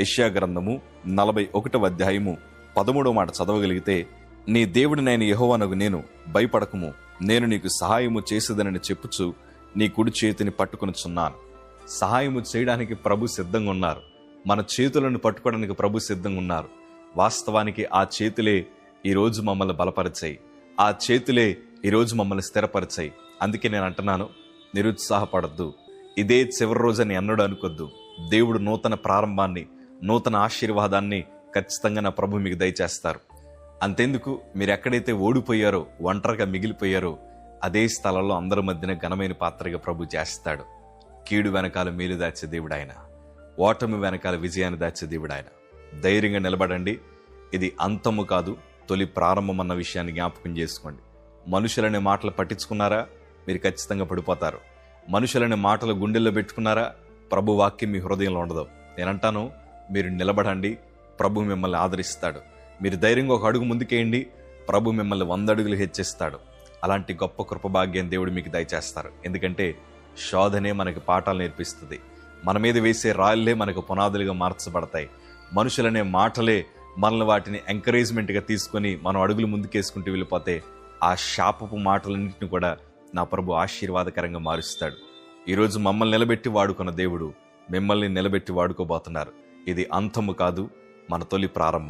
యెషయా గ్రంథము 41వ అధ్యాయము 13వ మాట చదవగలిగితే, నీ దేవుడినైన యెహోవానగు నేను, భయపడకము, నేను నీకు సహాయము చేసేదనని చెప్పుచు నీ కుడి చేతిని పట్టుకొనుచున్నాను. సహాయము చేయడానికి ప్రభు సిద్ధంగా ఉన్నారు. మన చేతులను పట్టుకోవడానికి ప్రభు సిద్ధంగా ఉన్నారు. వాస్తవానికి ఆ చేతులే ఈరోజు మమ్మల్ని బలపరిచాయి. ఆ చేతులే ఈరోజు మమ్మల్ని స్థిరపరిచాయి. అందుకే నేను అంటున్నాను, నిరుత్సాహపడద్దు. ఇదే చివరి రోజని ఎన్నడూ అనుకోద్దు. దేవుడు నూతన ప్రారంభాన్ని, నూతన ఆశీర్వాదాన్ని ఖచ్చితంగా నా ప్రభు మీకు దయచేస్తారు. అంతెందుకు, మీరు ఎక్కడైతే ఓడిపోయారో, ఒంటరిగా మిగిలిపోయారో, అదే స్థలంలో అందరి మధ్యన ఘనమైన పాత్రగా ప్రభు చేస్తాడు. కీడు వెనకాల మేలు దాచే దేవుడు ఆయన. ఓటమి వెనకాల విజయాన్ని దాచే దేవుడు ఆయన. ధైర్యంగా నిలబడండి. ఇది అంతము కాదు, తొలి ప్రారంభం అన్న విషయాన్ని జ్ఞాపకం చేసుకోండి. మనుషులనే మాటలు పట్టించుకున్నారా, మీరు ఖచ్చితంగా పడిపోతారు. మనుషులనే మాటలు గుండెల్లో పెట్టుకున్నారా, ప్రభు వాక్యం మీ హృదయంలో ఉండదు. నేనంటాను, మీరు నిలబడండి, ప్రభు మిమ్మల్ని ఆదరిస్తాడు. మీరు ధైర్యంగా ఒక అడుగు ముందుకేయండి, ప్రభు మిమ్మల్ని 100 అడుగులు హెచ్చిస్తాడు. అలాంటి గొప్ప కృపభాగ్యం దేవుడు మీకు దయచేస్తారు. ఎందుకంటే శోధనే మనకి పాఠాలు నేర్పిస్తుంది. మన మీద వేసే రాళ్లే మనకు పునాదులుగా మార్చబడతాయి. మనుషులనే మాటలే మనల్ని వాటిని ఎంకరేజ్మెంట్గా తీసుకొని మనం అడుగులు ముందుకేసుకుంటూ వెళ్ళిపోతే ఆ శాపపు మాటలన్నింటిని కూడా నా ప్రభు ఆశీర్వాదకరంగా మారుస్తాడు. ఈరోజు మమ్మల్ని నిలబెట్టి వాడుకున్న దేవుడు మిమ్మల్ని నిలబెట్టి వాడుకోబోతున్నారు. ఇది అంతము కాదు, మన తొలి ప్రారంభం.